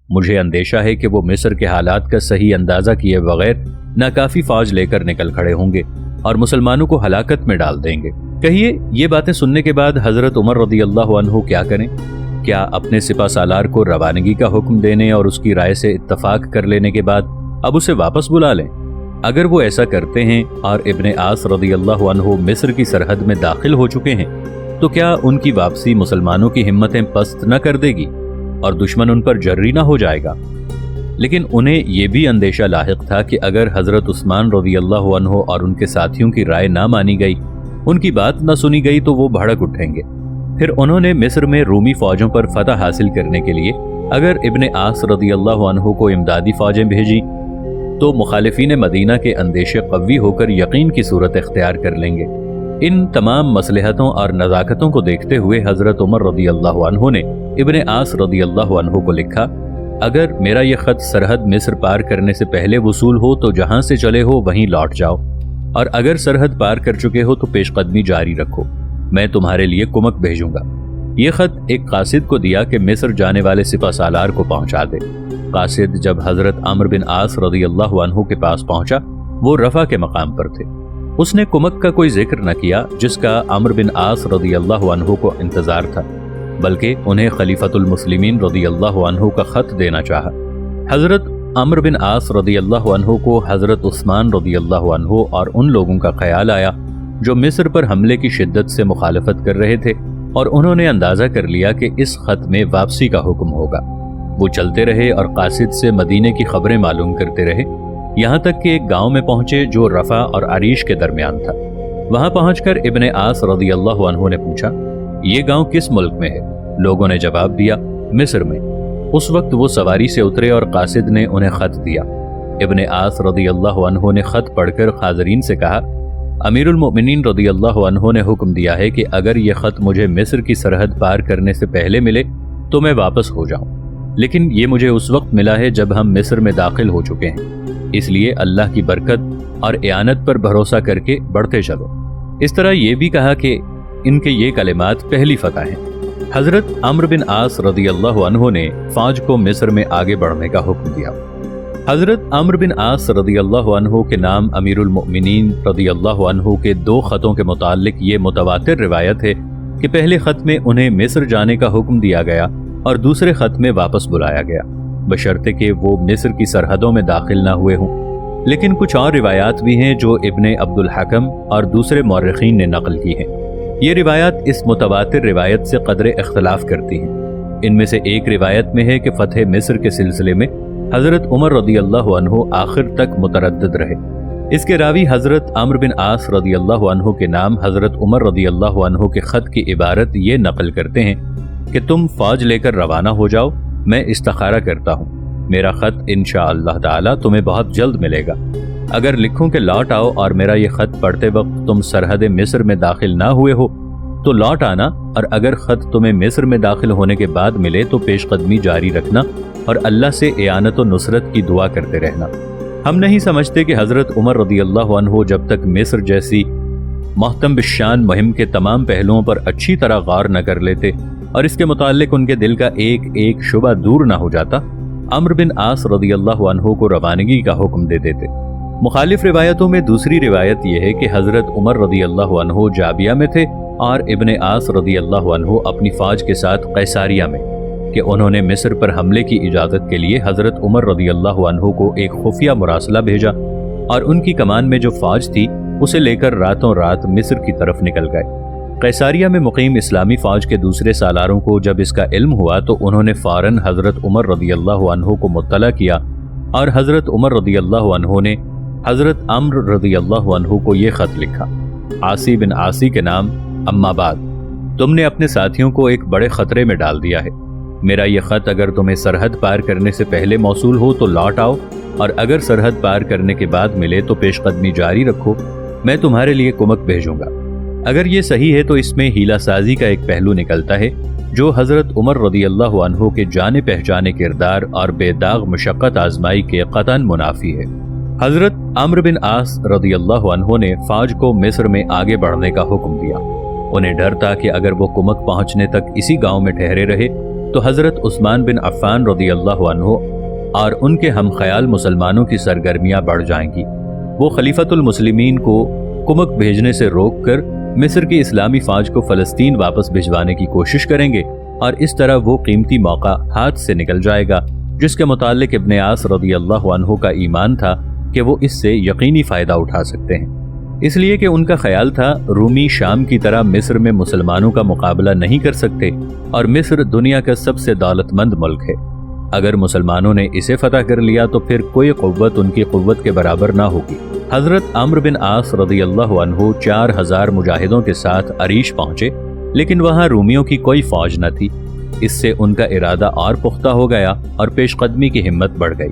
مجھے اندیشہ ہے کہ وہ مصر کے حالات کا صحیح اندازہ کیے بغیر ناکافی فوج لے کر نکل کھڑے ہوں گے اور مسلمانوں کو ہلاکت میں ڈال دیں گے۔ کہیے یہ باتیں سننے کے بعد حضرت عمر رضی اللہ عنہ کیا کریں؟ کیا اپنے سپہ سالار کو روانگی کا حکم دینے اور اس کی رائے سے اتفاق کر لینے کے بعد اب اسے واپس بلا لیں؟ اگر وہ ایسا کرتے ہیں اور ابن عاص رضی اللہ عنہ مصر کی سرحد میں داخل ہو چکے ہیں تو کیا ان کی واپسی مسلمانوں کی ہمتیں پست نہ کر دے گی اور دشمن ان پر جری نہ ہو جائے گا؟ لیکن انہیں یہ بھی اندیشہ لاحق تھا کہ اگر حضرت عثمان رضی اللہ عنہ اور ان کے ساتھیوں کی رائے نہ مانی گئی، ان کی بات نہ سنی گئی تو وہ بھڑک اٹھیں گے۔ پھر انہوں نے مصر میں رومی فوجوں پر فتح حاصل کرنے کے لیے اگر ابن عاص رضی اللہ عنہ کو امدادی فوجیں بھیجی تو مخالفین مدینہ کے اندیشے قوی ہو کر یقین کی صورت اختیار کر لیں گے۔ ان تمام مصلحتوں اور نزاکتوں کو دیکھتے ہوئے حضرت عمر رضی اللہ عنہ نے ابن عاص رضی اللہ عنہ کو لکھا، اگر میرا یہ خط سرحد مصر پار کرنے سے پہلے وصول ہو تو جہاں سے چلے ہو وہیں لوٹ جاؤ، اور اگر سرحد پار کر چکے ہو تو پیش قدمی جاری رکھو، میں تمہارے لیے کمک بھیجوں گا۔ یہ خط ایک قاصد کو دیا کہ مصر جانے والے سپہ سالار کو پہنچا دے۔ قاصد جب حضرت عمرو بن عاص رضی اللہ عنہ کے پاس پہنچا، وہ رفع کے مقام پر تھے۔ اس نے کمک کا کوئی ذکر نہ کیا جس کا عمرو بن عاص رضی اللہ عنہ کو انتظار تھا، بلکہ انہیں خلیفۃ المسلمین رضی اللہ عنہ کا خط دینا چاہا۔ حضرت عمرو بن عاص رضی اللہ عنہ کو حضرت عثمان رضی اللہ عنہ اور ان لوگوں کا خیال آیا جو مصر پر حملے کی شدت سے مخالفت کر رہے تھے، اور انہوں نے اندازہ کر لیا کہ اس خط میں واپسی کا حکم ہوگا۔ وہ چلتے رہے اور قاصد سے مدینے کی خبریں معلوم کرتے رہے، یہاں تک کہ ایک گاؤں میں پہنچے جو رفع اور عریش کے درمیان تھا۔ وہاں پہنچ کر ابن عاص رضی اللہ عنہ نے پوچھا، یہ گاؤں کس ملک میں ہے؟ لوگوں نے جواب دیا، مصر میں۔ اس وقت وہ سواری سے اترے اور قاصد نے انہیں خط دیا۔ ابن عاص رضی اللہ عنہ نے خط پڑھ کر حاضرین سے کہا، امیر المؤمنین رضی اللہ عنہ نے حکم دیا ہے کہ اگر یہ خط مجھے مصر کی سرحد پار کرنے سے پہلے ملے تو میں واپس ہو جاؤں، لیکن یہ مجھے اس وقت ملا ہے جب ہم مصر میں داخل ہو چکے ہیں، اس لیے اللہ کی برکت اور اعانت پر بھروسہ کر کے بڑھتے چلو۔ اس طرح یہ بھی کہا کہ ان کے یہ کلمات پہلی فتح ہیں۔ حضرت عمرو بن عاص رضی اللہ عنہ نے فوج کو مصر میں آگے بڑھنے کا حکم دیا۔ حضرت عمرو بن عاص رضی اللہ عنہ کے نام امیر المؤمنین رضی اللہ عنہ کے 2 خطوں کے متعلق یہ متواتر روایت ہے کہ پہلے خط میں انہیں مصر جانے کا حکم دیا گیا اور دوسرے خط میں واپس بلایا گیا، بشرطے کہ وہ مصر کی سرحدوں میں داخل نہ ہوئے ہوں۔ لیکن کچھ اور روایات بھی ہیں جو ابن عبد الحکم اور دوسرے مورخین نے نقل کی ہیں۔ یہ روایات اس متواتر روایت سے قدر اختلاف کرتی ہیں۔ ان میں سے ایک روایت میں ہے کہ فتح مصر کے سلسلے میں حضرت عمر رضی اللہ عنہ آخر تک متردد رہے۔ اس کے راوی حضرت عمرو بن عاص رضی اللہ عنہ کے نام حضرت عمر رضی اللہ عنہ کے خط کی عبارت یہ نقل کرتے ہیں کہ تم فوج لے کر روانہ ہو جاؤ، میں استخارہ کرتا ہوں، میرا خط انشاءاللہ تعالی تمہیں بہت جلد ملے گا۔ اگر لکھوں کہ لوٹ آؤ اور میرا یہ خط پڑھتے وقت تم سرحد مصر میں داخل نہ ہوئے ہو تو لوٹ آنا، اور اگر خط تمہیں مصر میں داخل ہونے کے بعد ملے تو پیش قدمی جاری رکھنا اور اللہ سے اعانت و نصرت کی دعا کرتے رہنا۔ ہم نہیں سمجھتے کہ حضرت عمر رضی اللہ عنہ جب تک مصر جیسی محتم بالشان مہم کے تمام پہلوؤں پر اچھی طرح غور نہ کر لیتے اور اس کے متعلق ان کے دل کا ایک ایک شبہ دور نہ ہو جاتا، عمرو بن عاص رضی اللہ عنہ کو روانگی کا حکم دے دیتے۔ مخالف روایتوں میں دوسری روایت یہ ہے کہ حضرت عمر رضی اللہ عنہ جابیہ میں تھے اور ابن عاص رضی اللہ عنہ اپنی فوج کے ساتھ قیساریہ میں، کہ انہوں نے مصر پر حملے کی اجازت کے لیے حضرت عمر رضی اللہ عنہ کو ایک خفیہ مراسلہ بھیجا اور ان کی کمان میں جو فوج تھی اسے لے کر راتوں رات مصر کی طرف نکل گئے۔ قیساریہ میں مقیم اسلامی فوج کے دوسرے سالاروں کو جب اس کا علم ہوا تو انہوں نے فوراً حضرت عمر رضی اللہ عنہ کو مطلع کیا، اور حضرت عمر رضی اللہ عنہ نے حضرت عمرو رضی اللہ عنہ کو یہ خط لکھا، عاصی بن عاصی کے نام، اما بعد، تم نے اپنے ساتھیوں کو ایک بڑے خطرے میں ڈال دیا ہے۔ میرا یہ خط اگر تمہیں سرحد پار کرنے سے پہلے موصول ہو تو لوٹ آؤ، اور اگر سرحد پار کرنے کے بعد ملے تو پیش قدمی جاری رکھو، میں تمہارے لیے کمک بھیجوں گا۔ اگر یہ صحیح ہے تو اس میں ہیلہ سازی کا ایک پہلو نکلتا ہے جو حضرت عمر رضی اللہ عنہ کے جانے پہچانے کردار اور بے داغ مشقت آزمائی کے قطعاً منافی ہے۔ حضرت عمرو بن عاص رضی اللہ عنہ نے فوج کو مصر میں آگے بڑھنے کا حکم دیا۔ انہیں ڈر تھا کہ اگر وہ کمک پہنچنے تک اسی گاؤں میں ٹھہرے رہے تو حضرت عثمان بن عفان رضی اللہ عنہ اور ان کے ہم خیال مسلمانوں کی سرگرمیاں بڑھ جائیں گی۔ وہ خلیفۃ المسلمین کو کمک بھیجنے سے روک کر مصر کی اسلامی فوج کو فلسطین واپس بھجوانے کی کوشش کریں گے، اور اس طرح وہ قیمتی موقع ہاتھ سے نکل جائے گا جس کے متعلق ابن عاص رضی اللہ عنہ کا ایمان تھا کہ وہ اس سے یقینی فائدہ اٹھا سکتے ہیں، اس لیے کہ ان کا خیال تھا رومی شام کی طرح مصر میں مسلمانوں کا مقابلہ نہیں کر سکتے، اور مصر دنیا کا سب سے دولت مند ملک ہے۔ اگر مسلمانوں نے اسے فتح کر لیا تو پھر کوئی قوت ان کی قوت کے برابر نہ ہوگی۔ حضرت عمرو بن عاص رضی اللہ عنہ 4000 مجاہدوں کے ساتھ عریش پہنچے، لیکن وہاں رومیوں کی کوئی فوج نہ تھی۔ اس سے ان کا ارادہ اور پختہ ہو گیا اور پیش قدمی کی ہمت بڑھ گئی۔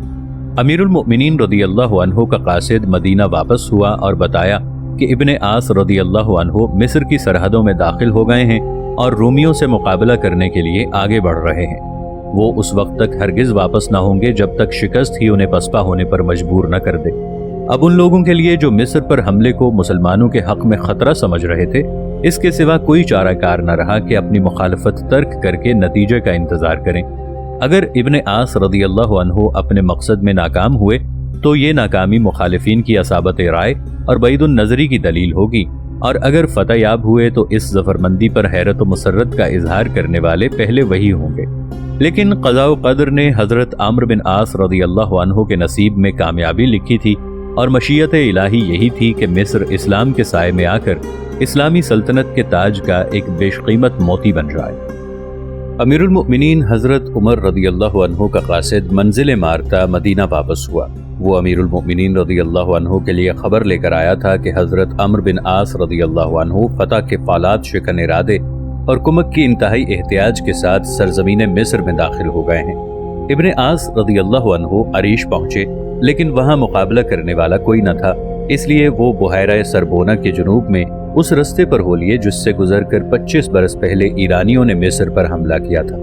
امیر المؤمنین رضی اللہ عنہ کا قاصد مدینہ واپس ہوا اور بتایا کہ ابن عاص رضی اللہ عنہ مصر کی سرحدوں میں داخل ہو گئے ہیں اور رومیوں سے مقابلہ کرنے کے لیے آگے بڑھ رہے ہیں۔ وہ اس وقت تک ہرگز واپس نہ ہوں گے جب تک شکست ہی انہیں پسپا ہونے پر مجبور نہ کر دے۔ اب ان لوگوں کے لیے جو مصر پر حملے کو مسلمانوں کے حق میں خطرہ سمجھ رہے تھے، اس کے سوا کوئی چارہ کار نہ رہا کہ اپنی مخالفت ترک کر کے نتیجے کا انتظار کریں۔ اگر ابن عاص رضی اللہ عنہ اپنے مقصد میں ناکام ہوئے تو یہ ناکامی مخالفین کی اصابت رائے اور بعید النظری کی دلیل ہوگی، اور اگر فتح یاب ہوئے تو اس ظفرمندی پر حیرت و مسرت کا اظہار کرنے والے پہلے وہی ہوں گے۔ لیکن قضاء و قدر نے حضرت عمرو بن عاص رضی اللہ عنہ کے نصیب میں کامیابی لکھی تھی، اور مشیت الہی یہی تھی کہ مصر اسلام کے سائے میں آ کر اسلامی سلطنت کے تاج کا ایک بیش قیمت موتی بن جائے۔ امیر المؤمنین حضرت عمر رضی اللہ عنہ کا قاصد منزل مارتا مدینہ واپس ہوا۔ وہ امیر المؤمنین رضی اللہ عنہ کے لیے خبر لے کر آیا تھا کہ حضرت عمرو بن عاص رضی اللہ عنہ فتح کے فالات شکن ارادے اور کمک کی انتہائی احتیاج کے ساتھ سرزمین مصر میں داخل ہو گئے ہیں۔ ابن عاص رضی اللہ عنہ عریش پہنچے، لیکن وہاں مقابلہ کرنے والا کوئی نہ تھا، اس لیے وہ بحیرہ سربونا کے جنوب میں اس رستے پر ہو لیے جس سے گزر کر 25 برس پہلے ایرانیوں نے مصر پر حملہ کیا تھا۔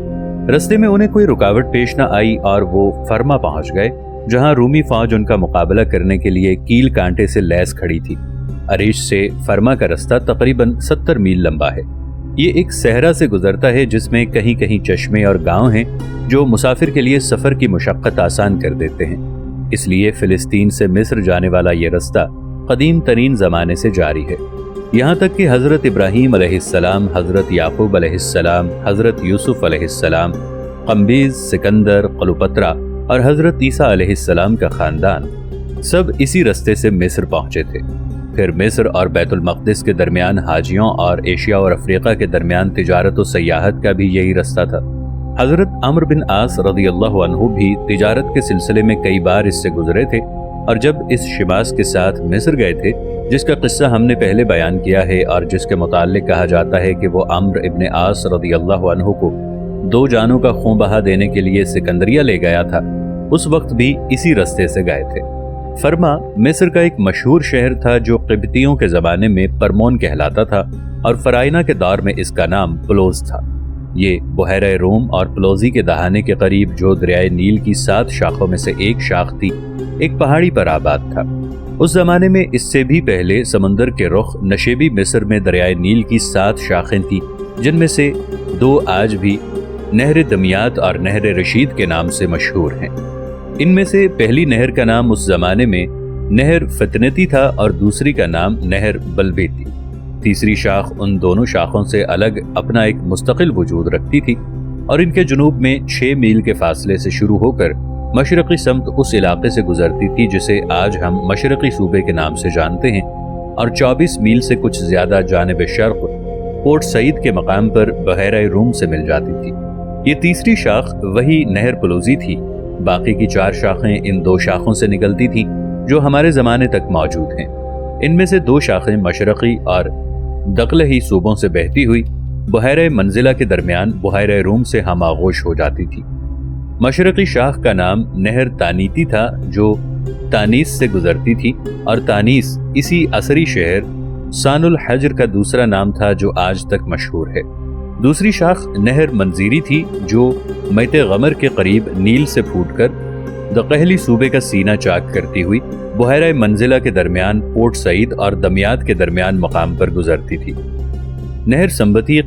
رستے میں انہیں کوئی رکاوٹ پیش نہ آئی اور وہ فرما پہنچ گئے، جہاں رومی فوج ان کا مقابلہ کرنے کے لیے کیل کانٹے سے لیس کھڑی تھی۔ عریش سے فرما کا رستہ تقریباً 70 میل لمبا ہے۔ یہ ایک صحرا سے گزرتا ہے جس میں کہیں کہیں چشمے اور گاؤں ہیں جو مسافر کے لیے سفر کی مشقت آسان کر دیتے ہیں۔ اس لیے فلسطین سے مصر جانے والا یہ رستہ قدیم ترین زمانے سے جاری ہے، یہاں تک کہ حضرت ابراہیم علیہ السلام، حضرت یعقوب علیہ السلام، حضرت یوسف علیہ السلام، قمبیز، سکندر، قلوپترا اور حضرت عیسیٰ علیہ السلام کا خاندان سب اسی رستے سے مصر پہنچے تھے۔ پھر مصر اور بیت المقدس کے درمیان حاجیوں اور ایشیا اور افریقہ کے درمیان تجارت و سیاحت کا بھی یہی رستہ تھا۔ حضرت عمرو بن عاص رضی اللہ عنہ بھی تجارت کے سلسلے میں کئی بار اس سے گزرے تھے، اور جب اس شماس کے ساتھ مصر گئے تھے جس کا قصہ ہم نے پہلے بیان کیا ہے اور جس کے متعلق کہا جاتا ہے کہ وہ عمرو ابن عاص رضی اللہ عنہ کو 2 جانوں کا خون بہا دینے کے لیے سکندریہ لے گیا تھا، اس وقت بھی اسی رستے سے گئے تھے۔ فرما مصر کا ایک مشہور شہر تھا جو قبطیوں کے زمانے میں پرمون کہلاتا تھا، اور فرائنہ کے دور میں اس کا نام پلوز تھا۔ یہ بحیرہ روم اور پلوزی کے دہانے کے قریب جو دریائے نیل کی 7 شاخوں میں سے ایک شاخ تھی، ایک پہاڑی پر آباد تھا۔ اس زمانے میں اس سے بھی پہلے سمندر کے رخ نشیبی مصر میں دریائے نیل کی 7 شاخیں تھیں، جن میں سے 2 آج بھی نہر دمیات اور نہر رشید کے نام سے مشہور ہیں۔ ان میں سے پہلی نہر کا نام اس زمانے میں نہر فتنتی تھا اور دوسری کا نام نہر بلبیتی۔ تیسری شاخ ان دونوں شاخوں سے الگ اپنا ایک مستقل وجود رکھتی تھی، اور ان کے جنوب میں 6 میل کے فاصلے سے شروع ہو کر مشرقی سمت اس علاقے سے گزرتی تھی جسے آج ہم مشرقی صوبے کے نام سے جانتے ہیں، اور 24 میل سے کچھ زیادہ جانب شرق پورٹ سعید کے مقام پر بحیرہ روم سے مل جاتی تھی۔ یہ تیسری شاخ وہی نہر پلوزی تھی۔ باقی کی 4 شاخیں ان 2 شاخوں سے نکلتی تھیں جو ہمارے زمانے تک موجود ہیں۔ ان میں سے 2 شاخیں مشرقی اور دقلہی صوبوں سے بہتی ہوئی بحیرہ منزلہ کے درمیان بحیرہ روم سے ہم آغوش ہو جاتی تھی۔ مشرقی شاخ کا نام نہر تانیتی تھا جو تانیس سے گزرتی تھی، اور تانیس اسی عصری شہر سان الحجر کا دوسرا نام تھا جو آج تک مشہور ہے۔ دوسری شاخ نہر منزیری تھی جو میت غمر کے قریب نیل سے پھوٹ کر دقہلی صوبے کا سینہ چاک کرتی ہوئی بحیرہ منزلہ کے درمیان پورٹ سعید اور دمیات کے درمیان مقام پر گزرتی تھی۔ نہر سمبتی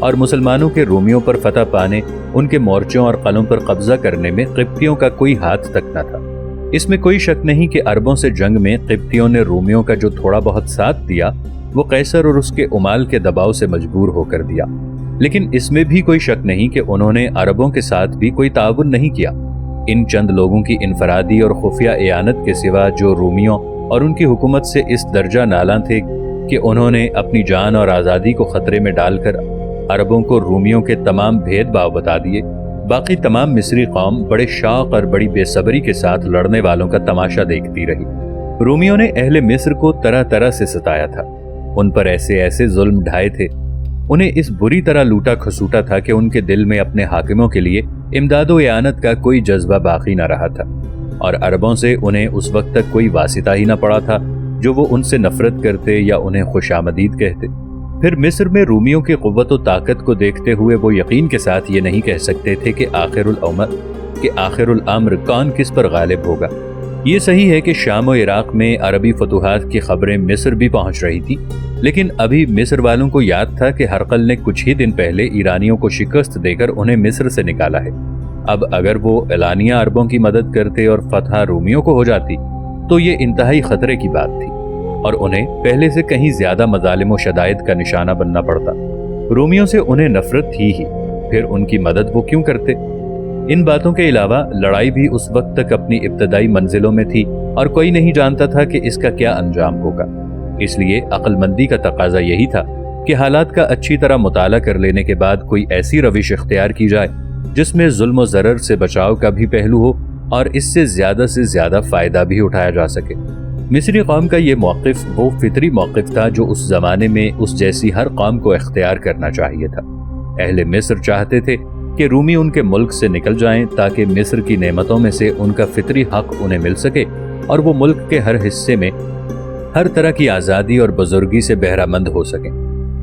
اور مسلمانوں کے رومیوں پر فتح پانے، ان کے مورچوں اور قلعوں پر قبضہ کرنے میں قبطیوں کا کوئی ہاتھ تک نہ تھا۔ اس میں کوئی شک نہیں کہ عربوں سے جنگ میں قبطیوں نے رومیوں کا جو تھوڑا بہت ساتھ دیا وہ قیصر اور اس کے عمال کے دباؤ سے مجبور ہو کر دیا، لیکن اس میں بھی کوئی شک نہیں کہ انہوں نے عربوں کے ساتھ بھی کوئی تعاون نہیں کیا۔ ان چند لوگوں کی انفرادی اور خفیہ اعانت کے سوا جو رومیوں اور ان کی حکومت سے اس درجہ نالاں تھے کہ انہوں نے اپنی جان اور آزادی کو خطرے میں ڈال کر عربوں کو رومیوں کے تمام بھید بھاؤ بتا دیے، باقی تمام مصری قوم بڑے شوق اور بڑی بے صبری کے ساتھ لڑنے والوں کا تماشا دیکھتی رہی۔ رومیوں نے اہل مصر کو طرح طرح سے ستایا تھا، ان پر ایسے ایسے ظلم ڈھائے تھے، انہیں اس بری طرح لوٹا کھسوٹا تھا کہ ان کے دل میں اپنے حاکموں کے لیے امداد و اعانت کا کوئی جذبہ باقی نہ رہا تھا، اور عربوں سے انہیں اس وقت تک کوئی واسطہ ہی نہ پڑا تھا جو وہ ان سے نفرت کرتے یا انہیں خوش آمدید کہتے۔ پھر مصر میں رومیوں کی قوت و طاقت کو دیکھتے ہوئے وہ یقین کے ساتھ یہ نہیں کہہ سکتے تھے کہ آخر الامر کون کس پر غالب ہوگا۔ یہ صحیح ہے کہ شام و عراق میں عربی فتوحات کی خبریں مصر بھی پہنچ رہی تھی، لیکن ابھی مصر والوں کو یاد تھا کہ ہرقل نے کچھ ہی دن پہلے ایرانیوں کو شکست دے کر انہیں مصر سے نکالا ہے۔ اب اگر وہ اعلانیہ عربوں کی مدد کرتے اور فتح رومیوں کو ہو جاتی تو یہ انتہائی خطرے کی بات تھی، اور انہیں پہلے سے کہیں زیادہ مظالم و شدائد کا نشانہ بننا پڑتا۔ رومیوں سے انہیں نفرت تھی ہی، پھر ان کی مدد وہ کیوں کرتے؟ ان باتوں کے علاوہ لڑائی بھی اس وقت تک اپنی ابتدائی منزلوں میں تھی اور کوئی نہیں جانتا تھا کہ اس کا کیا انجام ہوگا۔ اس لیے عقل مندی کا تقاضا یہی تھا کہ حالات کا اچھی طرح مطالعہ کر لینے کے بعد کوئی ایسی روش اختیار کی جائے جس میں ظلم و ضرر سے بچاؤ کا بھی پہلو ہو اور اس سے زیادہ فائدہ بھی اٹھایا جا سکے۔ مصری قوم کا یہ موقف وہ فطری موقف تھا جو اس زمانے میں اس جیسی ہر قوم کو اختیار کرنا چاہیے تھا۔ اہل مصر چاہتے تھے کہ رومی ان کے ملک سے نکل جائیں تاکہ مصر کی نعمتوں میں سے ان کا فطری حق انہیں مل سکے اور وہ ملک کے ہر حصے میں ہر طرح کی آزادی اور بزرگی سے بہرہ مند ہو سکیں۔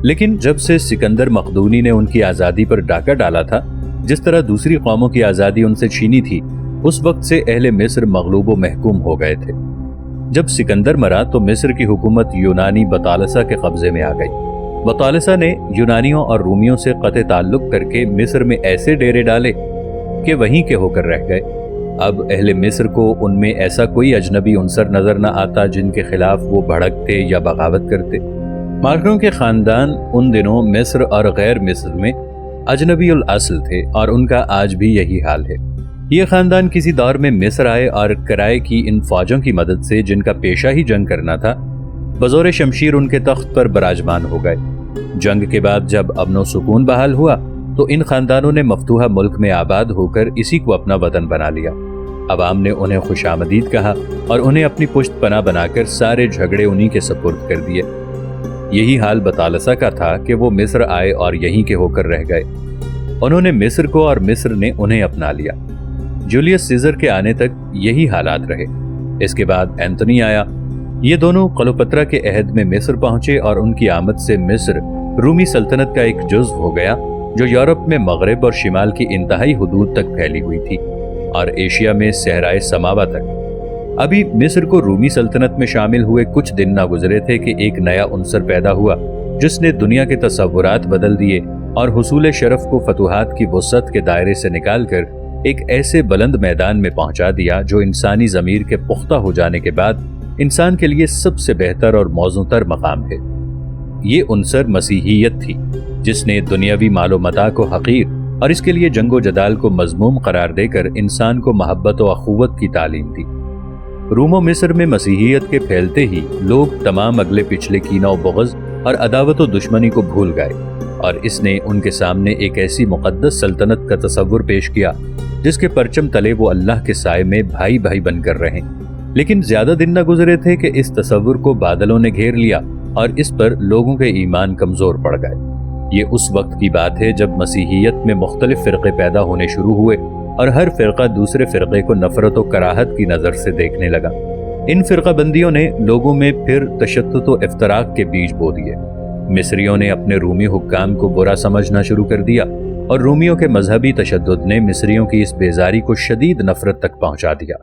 لیکن جب سے سکندر مقدونی نے ان کی آزادی پر ڈاکہ ڈالا تھا، جس طرح دوسری قوموں کی آزادی ان سے چھینی تھی، اس وقت سے اہل مصر مغلوب و محکوم ہو گئے تھے۔ جب سکندر مرا تو مصر کی حکومت یونانی بطالسہ کے قبضے میں آ گئی۔ بطالسہ نے یونانیوں اور رومیوں سے قطع تعلق کر کے مصر میں ایسے ڈیرے ڈالے کہ وہیں کے ہو کر رہ گئے۔ اب اہل مصر کو ان میں ایسا کوئی اجنبی عنصر نظر نہ آتا جن کے خلاف وہ بھڑکتے یا بغاوت کرتے۔ مارکوں کے خاندان ان دنوں مصر اور غیر مصر میں اجنبی الاصل تھے اور ان کا آج بھی یہی حال ہے۔ یہ خاندان کسی دور میں مصر آئے اور کرائے کی ان فوجوں کی مدد سے جن کا پیشہ ہی جنگ کرنا تھا، بزور شمشیر ان کے تخت پر براجمان ہو گئے۔ جنگ کے بعد جب امن و سکون بحال ہوا تو ان خاندانوں نے مفتوحہ ملک میں آباد ہو کر اسی کو اپنا وطن بنا لیا۔ عوام نے انہیں خوش آمدید کہا اور انہیں اپنی پشت پناہ بنا کر سارے جھگڑے انہی کے سپرد کر دیے۔ یہی حال بطالسہ کا تھا کہ وہ مصر آئے اور یہیں کے ہو کر رہ گئے۔ انہوں نے مصر کو اور مصر نے انہیں اپنا لیا۔ جولیس سیزر کے آنے تک یہی حالات رہے۔ اس کے بعد اینتھونی آیا۔ یہ دونوں کلوپترا کے عہد میں مصر پہنچے اور ان کی آمد سے مصر رومی سلطنت کا ایک جزو ہو گیا جو یورپ میں مغرب اور شمال کی انتہائی حدود تک پھیلی ہوئی تھی اور ایشیا میں صحرائے سماوا تک۔ ابھی مصر کو رومی سلطنت میں شامل ہوئے کچھ دن نہ گزرے تھے کہ ایک نیا عنصر پیدا ہوا جس نے دنیا کے تصورات بدل دیے اور حصول شرف کو فتوحات کی وسعت کے دائرے سے نکال کر ایک ایسے بلند میدان میں پہنچا دیا جو انسانی ضمیر کے پختہ ہو جانے کے بعد انسان کے لیے سب سے بہتر اور موزوں تر مقام ہے۔ یہ عنصر مسیحیت تھی جس نے دنیاوی مال و متاع کو حقیر اور اس کے لیے جنگ و جدال کو مذموم قرار دے کر انسان کو محبت و اخوت کی تعلیم دی۔ روم و مصر میں مسیحیت کے پھیلتے ہی لوگ تمام اگلے پچھلے کینہ و بغض اور عداوت و دشمنی کو بھول گئے اور اس نے ان کے سامنے ایک ایسی مقدس سلطنت کا تصور پیش کیا جس کے پرچم تلے وہ اللہ کے سائے میں بھائی بھائی بن کر رہیں۔ لیکن زیادہ دن نہ گزرے تھے کہ اس تصور کو بادلوں نے گھیر لیا اور اس پر لوگوں کے ایمان کمزور پڑ گئے۔ یہ اس وقت کی بات ہے جب مسیحیت میں مختلف فرقے پیدا ہونے شروع ہوئے اور ہر فرقہ دوسرے فرقے کو نفرت و کراہت کی نظر سے دیکھنے لگا۔ ان فرقہ بندیوں نے لوگوں میں پھر تشدد و افتراق کے بیج بو دیے۔ مصریوں نے اپنے رومی حکام کو برا سمجھنا شروع کر دیا اور رومیوں کے مذہبی تشدد نے مصریوں کی اس بیزاری کو شدید نفرت تک پہنچا دیا۔